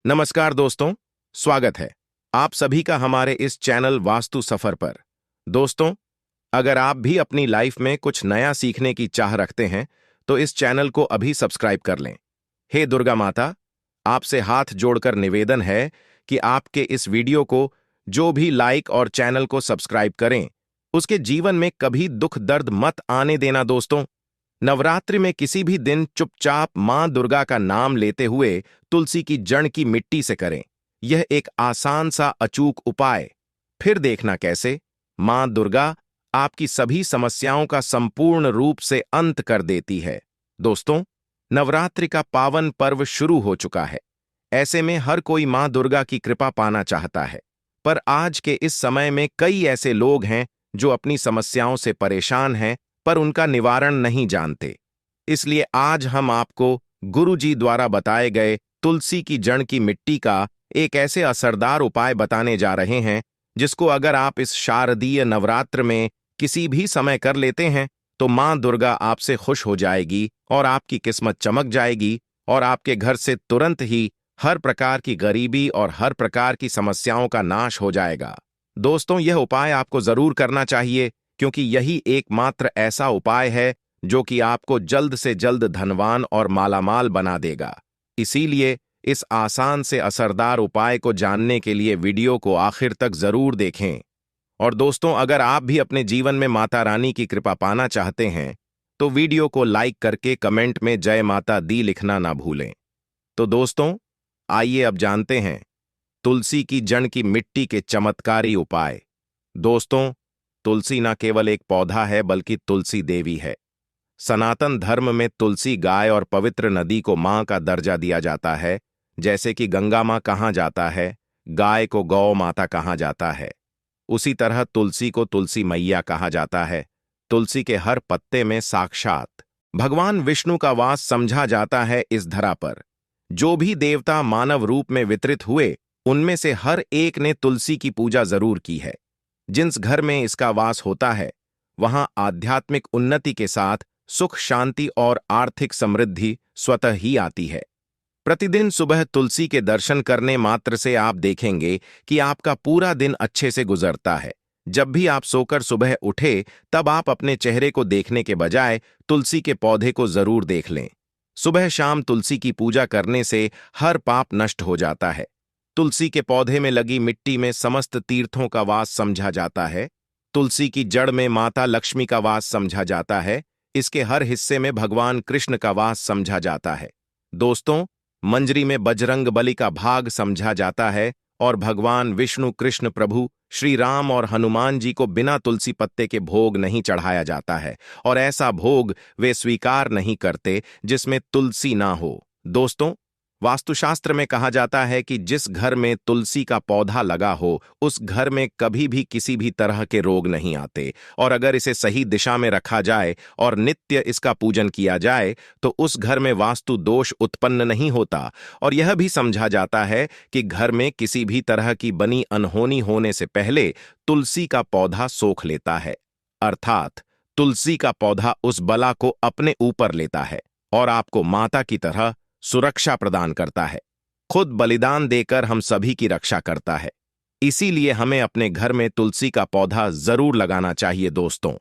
नमस्कार दोस्तों, स्वागत है आप सभी का हमारे इस चैनल वास्तु सफर पर। दोस्तों, अगर आप भी अपनी लाइफ में कुछ नया सीखने की चाह रखते हैं तो इस चैनल को अभी सब्सक्राइब कर लें। हे दुर्गा माता, आपसे हाथ जोड़कर निवेदन है कि आपके इस वीडियो को जो भी लाइक और चैनल को सब्सक्राइब करें, उसके जीवन में कभी दुख दर्द मत आने देना। दोस्तों, नवरात्रि में किसी भी दिन चुपचाप मां दुर्गा का नाम लेते हुए तुलसी की जड़ की मिट्टी से करें। यह एक आसान सा अचूक उपाय, फिर देखना कैसे मां दुर्गा आपकी सभी समस्याओं का संपूर्ण रूप से अंत कर देती है। दोस्तों, नवरात्रि का पावन पर्व शुरू हो चुका है। ऐसे में हर कोई मां दुर्गा की कृपा पाना चाहता है, पर आज के इस समय में कई ऐसे लोग हैं जो अपनी समस्याओं से परेशान हैं पर उनका निवारण नहीं जानते। इसलिए आज हम आपको गुरुजी द्वारा बताए गए तुलसी की जड़ की मिट्टी का एक ऐसे असरदार उपाय बताने जा रहे हैं जिसको अगर आप इस शारदीय नवरात्र में किसी भी समय कर लेते हैं तो मां दुर्गा आपसे खुश हो जाएगी और आपकी किस्मत चमक जाएगी और आपके घर से तुरंत ही हर प्रकार की गरीबी और हर प्रकार की समस्याओं का नाश हो जाएगा। दोस्तों, यह उपाय आपको जरूर करना चाहिए क्योंकि यही एकमात्र ऐसा उपाय है जो कि आपको जल्द से जल्द धनवान और मालामाल बना देगा। इसीलिए इस आसान से असरदार उपाय को जानने के लिए वीडियो को आखिर तक जरूर देखें। और दोस्तों, अगर आप भी अपने जीवन में माता रानी की कृपा पाना चाहते हैं तो वीडियो को लाइक करके कमेंट में जय माता दी लिखना ना भूलें। तो दोस्तों, आइए अब जानते हैं तुलसी की जड़ की मिट्टी के चमत्कारी उपाय। दोस्तों, तुलसी न केवल एक पौधा है बल्कि तुलसी देवी है। सनातन धर्म में तुलसी गाय और पवित्र नदी को मां का दर्जा दिया जाता है। जैसे कि गंगा मां कहा जाता है, गाय को गौ माता कहा जाता है, उसी तरह तुलसी को तुलसी मैया कहा जाता है। तुलसी के हर पत्ते में साक्षात भगवान विष्णु का वास समझा जाता है। इस धरा पर जो भी देवता मानव रूप में वितरित हुए उनमें से हर एक ने तुलसी की पूजा जरूर की है। जिस घर में इसका वास होता है वहां आध्यात्मिक उन्नति के साथ सुख शांति और आर्थिक समृद्धि स्वतः ही आती है। प्रतिदिन सुबह तुलसी के दर्शन करने मात्र से आप देखेंगे कि आपका पूरा दिन अच्छे से गुजरता है। जब भी आप सोकर सुबह उठे तब आप अपने चेहरे को देखने के बजाय तुलसी के पौधे को जरूर देख लें। सुबह शाम तुलसी की पूजा करने से हर पाप नष्ट हो जाता है। तुलसी के पौधे में लगी मिट्टी में समस्त तीर्थों का वास समझा जाता है। तुलसी की जड़ में माता लक्ष्मी का वास समझा जाता है। इसके हर हिस्से में भगवान कृष्ण का वास समझा जाता है। दोस्तों, मंजरी में बजरंग बली का भाग समझा जाता है और भगवान विष्णु कृष्ण प्रभु श्री राम और हनुमान जी को बिना तुलसी पत्ते के भोग नहीं चढ़ाया जाता है और ऐसा भोग वे स्वीकार नहीं करते जिसमें तुलसी ना हो। दोस्तों, वास्तुशास्त्र में कहा जाता है कि जिस घर में तुलसी का पौधा लगा हो उस घर में कभी भी किसी भी तरह के रोग नहीं आते और अगर इसे सही दिशा में रखा जाए और नित्य इसका पूजन किया जाए तो उस घर में वास्तु दोष उत्पन्न नहीं होता। और यह भी समझा जाता है कि घर में किसी भी तरह की बनी अनहोनी होने से पहले तुलसी का पौधा सोख लेता है, अर्थात तुलसी का पौधा उस बला को अपने ऊपर लेता है और आपको माता की तरह सुरक्षा प्रदान करता है। खुद बलिदान देकर हम सभी की रक्षा करता है। इसीलिए हमें अपने घर में तुलसी का पौधा जरूर लगाना चाहिए। दोस्तों,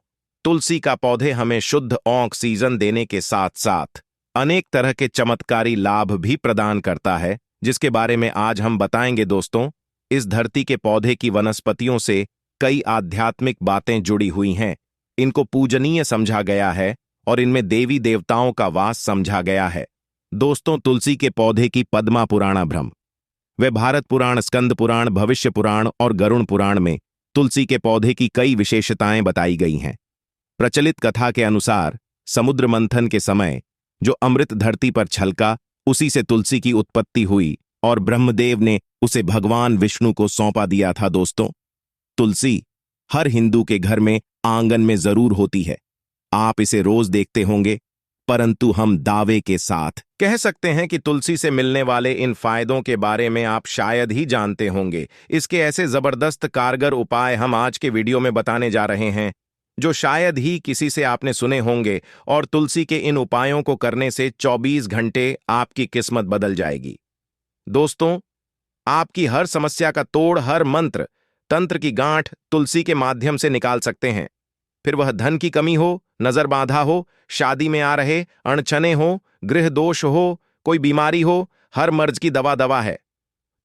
तुलसी का पौधे हमें शुद्ध ऑक्सीजन देने के साथ साथ अनेक तरह के चमत्कारी लाभ भी प्रदान करता है, जिसके बारे में आज हम बताएंगे। दोस्तों, इस धरती के पौधे की वनस्पतियों से कई आध्यात्मिक बातें जुड़ी हुई हैं। इनको पूजनीय समझा गया है और इनमें देवी देवताओं का वास समझा गया है। दोस्तों, तुलसी के पौधे की पद्मा पुराण भ्रम वे भारत पुराण, स्कंद पुराण, भविष्य पुराण और गरुण पुराण में तुलसी के पौधे की कई विशेषताएं बताई गई हैं। प्रचलित कथा के अनुसार समुद्र मंथन के समय जो अमृत धरती पर छलका उसी से तुलसी की उत्पत्ति हुई और ब्रह्मदेव ने उसे भगवान विष्णु को सौंपा दिया था। दोस्तों, तुलसी हर हिंदू के घर में आंगन में जरूर होती है। आप इसे रोज देखते होंगे, परंतु हम दावे के साथ कह सकते हैं कि तुलसी से मिलने वाले इन फायदों के बारे में आप शायद ही जानते होंगे। इसके ऐसे जबरदस्त कारगर उपाय हम आज के वीडियो में बताने जा रहे हैं जो शायद ही किसी से आपने सुने होंगे और तुलसी के इन उपायों को करने से 24 घंटे आपकी किस्मत बदल जाएगी। दोस्तों, आपकी हर समस्या का तोड़, हर मंत्र तंत्र की गांठ तुलसी के माध्यम से निकाल सकते हैं। फिर वह धन की कमी हो, नजर बांधा हो, शादी में आ रहे अड़चने हो, गृह दोष हो, कोई बीमारी हो, हर मर्ज की दवा दवा है।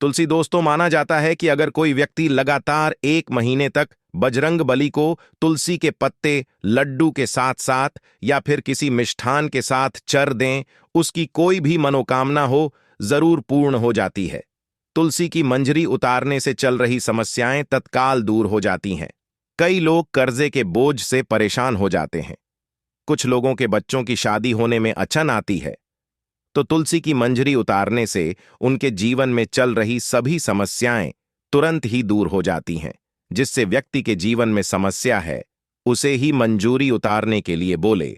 तुलसी दोस्तों, माना जाता है कि अगर कोई व्यक्ति लगातार 1 महीने तक बजरंग बली को तुलसी के पत्ते लड्डू के साथ साथ या फिर किसी मिष्ठान के साथ चर दें, उसकी कोई भी मनोकामना हो जरूर पूर्ण हो जाती है। तुलसी की मंजरी उतारने से चल रही समस्याएं तत्काल दूर हो जाती हैं। कई लोग कर्जे के बोझ से परेशान हो जाते हैं। कुछ लोगों के बच्चों की शादी होने में अड़चन आती है, तो तुलसी की मंजरी उतारने से उनके जीवन में चल रही सभी समस्याएं तुरंत ही दूर हो जाती हैं। जिससे व्यक्ति के जीवन में समस्या है, उसे ही मंजूरी उतारने के लिए बोले।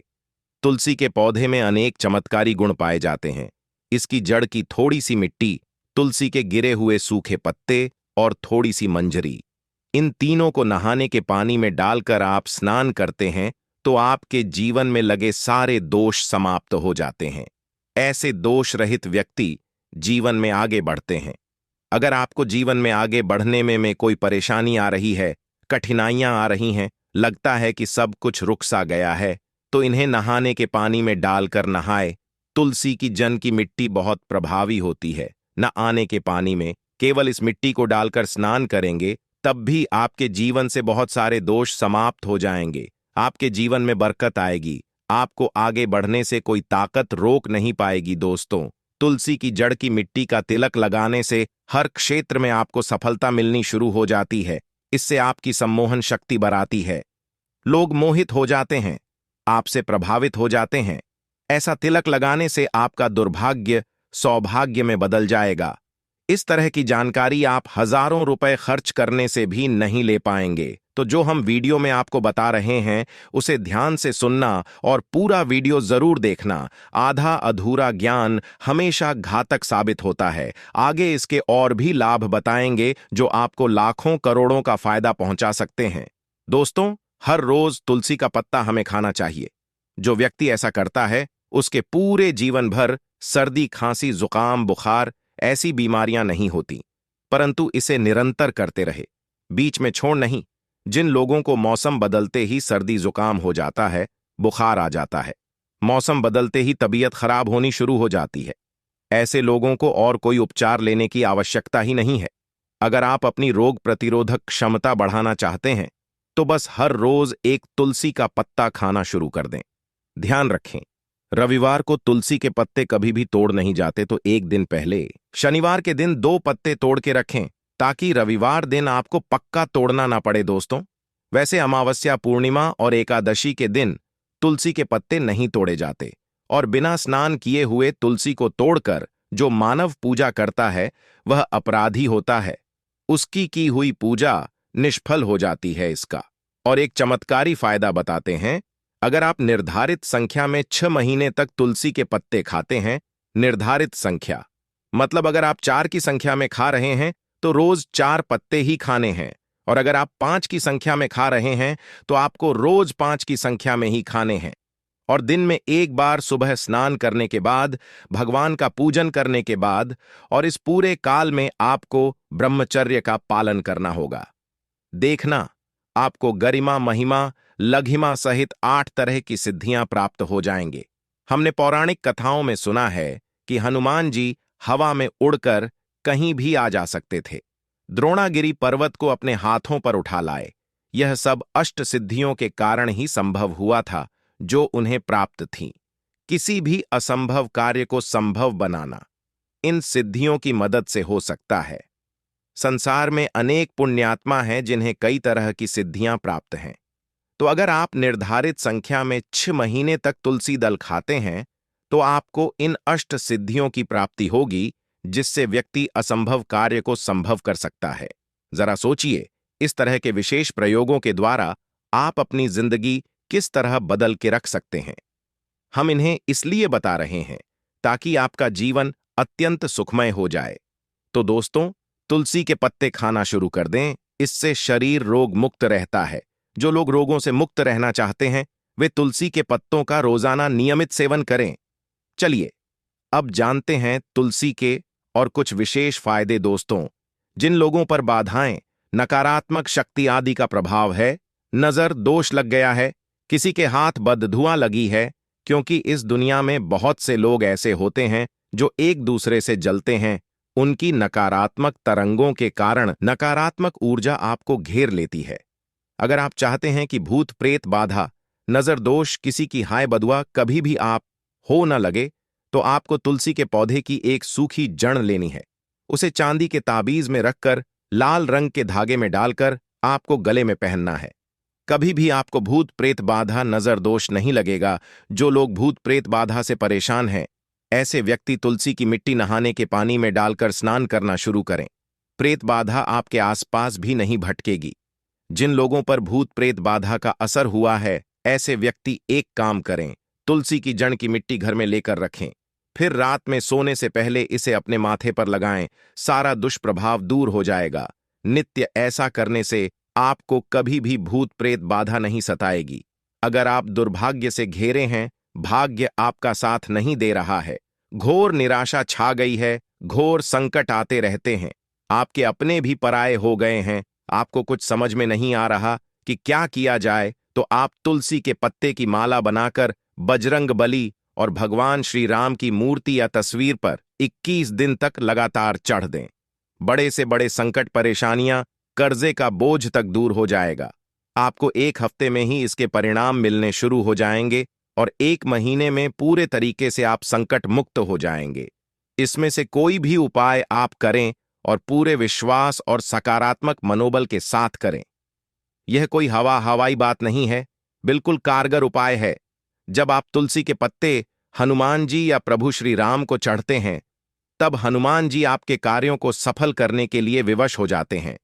तुलसी के पौधे में अनेक चमत्कारी गुण पाए जाते हैं। इसकी जड़ की थोड़ी सी मिट्टी, तुलसी के गिरे हुए सूखे पत्ते और थोड़ी सी मंजरी, इन तीनों को नहाने के पानी में डालकर आप स्नान करते हैं तो आपके जीवन में लगे सारे दोष समाप्त हो जाते हैं। ऐसे दोष रहित व्यक्ति जीवन में आगे बढ़ते हैं। अगर आपको जीवन में आगे बढ़ने में कोई परेशानी आ रही है, कठिनाइयां आ रही हैं, लगता है कि सब कुछ रुक सा गया है, तो इन्हें नहाने के पानी में डालकर नहाए। तुलसी की जन की मिट्टी बहुत प्रभावी होती है। न आने के पानी में केवल इस मिट्टी को डालकर स्नान करेंगे, तब भी आपके जीवन से बहुत सारे दोष समाप्त हो जाएंगे। आपके जीवन में बरकत आएगी। आपको आगे बढ़ने से कोई ताकत रोक नहीं पाएगी। दोस्तों, तुलसी की जड़ की मिट्टी का तिलक लगाने से हर क्षेत्र में आपको सफलता मिलनी शुरू हो जाती है। इससे आपकी सम्मोहन शक्ति बढ़ाती है। लोग मोहित हो जाते हैं, आपसे प्रभावित हो जाते हैं। ऐसा तिलक लगाने से आपका दुर्भाग्य सौभाग्य में बदल जाएगा। इस तरह की जानकारी आप हजारों रुपए खर्च करने से भी नहीं ले पाएंगे। तो जो हम वीडियो में आपको बता रहे हैं, उसे ध्यान से सुनना और पूरा वीडियो जरूर देखना। आधा अधूरा ज्ञान हमेशा घातक साबित होता है। आगे इसके और भी लाभ बताएंगे जो आपको लाखों करोड़ों का फायदा पहुंचा सकते हैं। दोस्तों, हर रोज तुलसी का पत्ता हमें खाना चाहिए। जो व्यक्ति ऐसा करता है, उसके पूरे जीवन भर सर्दी, खांसी, जुकाम, बुखार ऐसी बीमारियां नहीं होती। परंतु इसे निरंतर करते रहे, बीच में छोड़ नहीं। जिन लोगों को मौसम बदलते ही सर्दी जुकाम हो जाता है, बुखार आ जाता है, मौसम बदलते ही तबीयत खराब होनी शुरू हो जाती है, ऐसे लोगों को और कोई उपचार लेने की आवश्यकता ही नहीं है। अगर आप अपनी रोग प्रतिरोधक क्षमता बढ़ाना चाहते हैं, तो बस हर रोज एक तुलसी का पत्ता खाना शुरू कर दें। ध्यान रखें, रविवार को तुलसी के पत्ते कभी भी तोड़ नहीं जाते, तो एक दिन पहले शनिवार के दिन 2 पत्ते तोड़ के रखें, ताकि रविवार दिन आपको पक्का तोड़ना ना पड़े। दोस्तों, वैसे अमावस्या, पूर्णिमा और एकादशी के दिन तुलसी के पत्ते नहीं तोड़े जाते, और बिना स्नान किए हुए तुलसी को तोड़कर जो मानव पूजा करता है, वह अपराधी होता है। उसकी की हुई पूजा निष्फल हो जाती है। इसका और एक चमत्कारी फायदा बताते हैं। अगर आप निर्धारित संख्या में 6 महीने तक तुलसी के पत्ते खाते हैं, निर्धारित संख्या मतलब अगर आप 4 की संख्या में खा रहे हैं, तो रोज 4 पत्ते ही खाने हैं, और अगर आप 5 की संख्या में खा रहे हैं, तो आपको रोज 5 की संख्या में ही खाने हैं। और दिन में एक बार सुबह स्नान करने के बाद, भगवान का पूजन करने के बाद, और इस पूरे काल में आपको ब्रह्मचर्य का पालन करना होगा। देखना, आपको गरिमा, महिमा, लघिमा सहित 8 तरह की सिद्धियां प्राप्त हो जाएंगे। हमने पौराणिक कथाओं में सुना है कि हनुमान जी हवा में उड़कर कहीं भी आ जा सकते थे। द्रोणागिरी पर्वत को अपने हाथों पर उठा लाए। यह सब अष्ट सिद्धियों के कारण ही संभव हुआ था, जो उन्हें प्राप्त थीं। किसी भी असंभव कार्य को संभव बनाना इन सिद्धियों की मदद से हो सकता है। संसार में अनेक पुण्यात्मा हैं जिन्हें कई तरह की सिद्धियां प्राप्त हैं। तो अगर आप निर्धारित संख्या में 6 महीने तक तुलसी दल खाते हैं, तो आपको इन अष्ट सिद्धियों की प्राप्ति होगी, जिससे व्यक्ति असंभव कार्य को संभव कर सकता है। जरा सोचिए, इस तरह के विशेष प्रयोगों के द्वारा आप अपनी जिंदगी किस तरह बदल के रख सकते हैं। हम इन्हें इसलिए बता रहे हैं ताकि आपका जीवन अत्यंत सुखमय हो जाए। तो दोस्तों, तुलसी के पत्ते खाना शुरू कर दें। इससे शरीर रोग मुक्त रहता है। जो लोग रोगों से मुक्त रहना चाहते हैं, वे तुलसी के पत्तों का रोजाना नियमित सेवन करें। चलिए अब जानते हैं तुलसी के और कुछ विशेष फायदे दोस्तों। जिन लोगों पर बाधाएं, नकारात्मक शक्ति आदि का प्रभाव है, नजर दोष लग गया है, किसी के हाथ बदधुआं लगी है, क्योंकि इस दुनिया में बहुत से लोग ऐसे होते हैं जो एक दूसरे से जलते हैं, उनकी नकारात्मक तरंगों के कारण नकारात्मक ऊर्जा आपको घेर लेती है। अगर आप चाहते हैं कि भूत प्रेत बाधा, नजर दोष, किसी की हाय बदुआ कभी भी आप हो न लगे, तो आपको तुलसी के पौधे की एक सूखी जड़ लेनी है। उसे चांदी के ताबीज में रखकर लाल रंग के धागे में डालकर आपको गले में पहनना है। कभी भी आपको भूत प्रेत बाधा, नजर दोष नहीं लगेगा। जो लोग भूत प्रेत बाधा से परेशान हैं, ऐसे व्यक्ति तुलसी की मिट्टी नहाने के पानी में डालकर स्नान करना शुरू करें। प्रेत बाधा आपके आसपास भी नहीं भटकेगी। जिन लोगों पर भूत प्रेत बाधा का असर हुआ है, ऐसे व्यक्ति एक काम करें, तुलसी की जड़ की मिट्टी घर में लेकर रखें, फिर रात में सोने से पहले इसे अपने माथे पर लगाएं। सारा दुष्प्रभाव दूर हो जाएगा। नित्य ऐसा करने से आपको कभी भी भूत प्रेत बाधा नहीं सताएगी। अगर आप दुर्भाग्य से घेरे हैं, भाग्य आपका साथ नहीं दे रहा है, घोर निराशा छा गई है, घोर संकट आते रहते हैं, आपके अपने भी पराये हो गए हैं, आपको कुछ समझ में नहीं आ रहा कि क्या किया जाए, तो आप तुलसी के पत्ते की माला बनाकर बजरंग बली और भगवान श्री राम की मूर्ति या तस्वीर पर 21 दिन तक लगातार चढ़ दें। बड़े से बड़े संकट, परेशानियां, कर्जे का बोझ तक दूर हो जाएगा। आपको 1 हफ्ते में ही इसके परिणाम मिलने शुरू हो जाएंगे और 1 महीने में पूरे तरीके से आप संकट मुक्त हो जाएंगे। इसमें से कोई भी उपाय आप करें और पूरे विश्वास और सकारात्मक मनोबल के साथ करें। यह कोई हवाई बात नहीं है, बिल्कुल कारगर उपाय है। जब आप तुलसी के पत्ते हनुमान जी या प्रभु श्री राम को चढ़ते हैं, तब हनुमान जी आपके कार्यों को सफल करने के लिए विवश हो जाते हैं।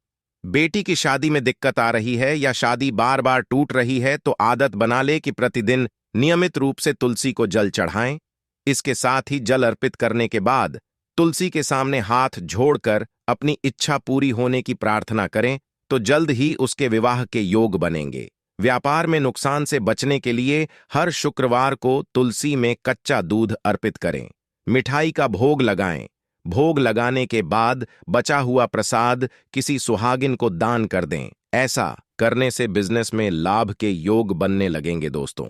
बेटी की शादी में दिक्कत आ रही है या शादी बार बार टूट रही है, तो आदत बना ले कि प्रतिदिन नियमित रूप से तुलसी को जल चढ़ाएं। इसके साथ ही जल अर्पित करने के बाद तुलसी के सामने हाथ जोड़कर अपनी इच्छा पूरी होने की प्रार्थना करें, तो जल्द ही उसके विवाह के योग बनेंगे। व्यापार में नुकसान से बचने के लिए हर शुक्रवार को तुलसी में कच्चा दूध अर्पित करें। मिठाई का भोग लगाएं। भोग लगाने के बाद बचा हुआ प्रसाद किसी सुहागिन को दान कर दें। ऐसा करने से बिजनेस में लाभ के योग बनने लगेंगे दोस्तों।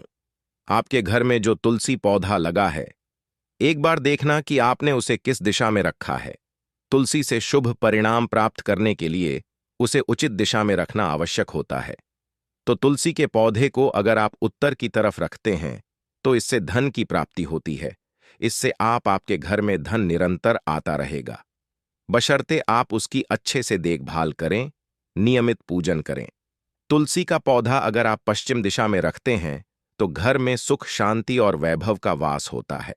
आपके घर में जो तुलसी पौधा लगा है, एक बार देखना कि आपने उसे किस दिशा में रखा है। तुलसी से शुभ परिणाम प्राप्त करने के लिए उसे उचित दिशा में रखना आवश्यक होता है। तो तुलसी के पौधे को अगर आप उत्तर की तरफ रखते हैं, तो इससे धन की प्राप्ति होती है। इससे आपके घर में धन निरंतर आता रहेगा, बशर्ते आप उसकी अच्छे से देखभाल करें, नियमित पूजन करें। तुलसी का पौधा अगर आप पश्चिम दिशा में रखते हैं, तो घर में सुख, शांति और वैभव का वास होता है।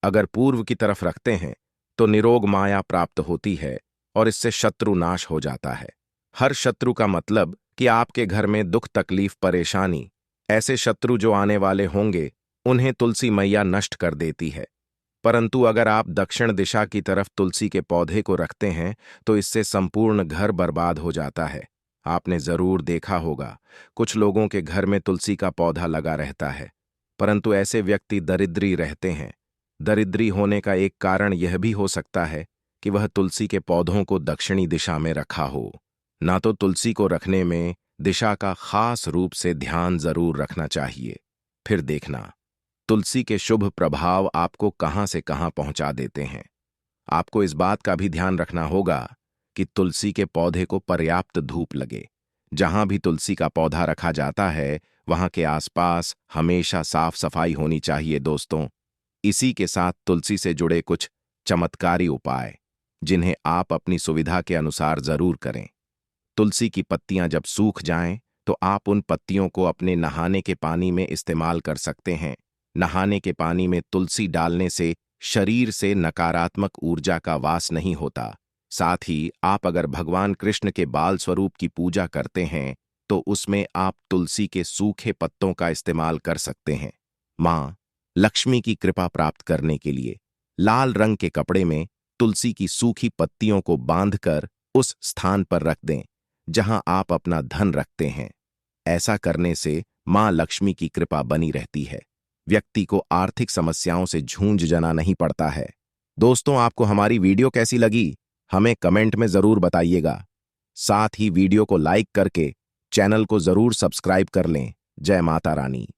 अगर पूर्व की तरफ रखते हैं, तो निरोग माया प्राप्त होती है और इससे शत्रु नाश हो जाता है। हर शत्रु का मतलब कि आपके घर में दुख, तकलीफ, परेशानी, ऐसे शत्रु जो आने वाले होंगे, उन्हें तुलसी मैया नष्ट कर देती है। परंतु अगर आप दक्षिण दिशा की तरफ तुलसी के पौधे को रखते हैं, तो इससे संपूर्ण घर बर्बाद हो जाता है। आपने जरूर देखा होगा, कुछ लोगों के घर में तुलसी का पौधा लगा रहता है, परंतु ऐसे व्यक्ति दरिद्री रहते हैं। दरिद्री होने का एक कारण यह भी हो सकता है कि वह तुलसी के पौधों को दक्षिणी दिशा में रखा हो। ना तो तुलसी को रखने में दिशा का खास रूप से ध्यान जरूर रखना चाहिए। फिर देखना, तुलसी के शुभ प्रभाव आपको कहां से कहां पहुंचा देते हैं। आपको इस बात का भी ध्यान रखना होगा कि तुलसी के पौधे को पर्याप्त धूप लगे। जहां भी तुलसी का पौधा रखा जाता है, वहां के आसपास हमेशा साफ सफाई होनी चाहिए दोस्तों। इसी के साथ तुलसी से जुड़े कुछ चमत्कारी उपाय, जिन्हें आप अपनी सुविधा के अनुसार जरूर करें। तुलसी की पत्तियां जब सूख जाएं, तो आप उन पत्तियों को अपने नहाने के पानी में इस्तेमाल कर सकते हैं। नहाने के पानी में तुलसी डालने से शरीर से नकारात्मक ऊर्जा का वास नहीं होता। साथ ही आप अगर भगवान कृष्ण के बाल स्वरूप की पूजा करते हैं, तो उसमें आप तुलसी के सूखे पत्तों का इस्तेमाल कर सकते हैं। माँ लक्ष्मी की कृपा प्राप्त करने के लिए लाल रंग के कपड़े में तुलसी की सूखी पत्तियों को बांधकर उस स्थान पर रख दें जहां आप अपना धन रखते हैं। ऐसा करने से मां लक्ष्मी की कृपा बनी रहती है। व्यक्ति को आर्थिक समस्याओं से जूझ जाना नहीं पड़ता है। दोस्तों, आपको हमारी वीडियो कैसी लगी हमें कमेंट में जरूर बताइएगा। साथ ही वीडियो को लाइक करके चैनल को जरूर सब्सक्राइब कर लें। जय माता रानी।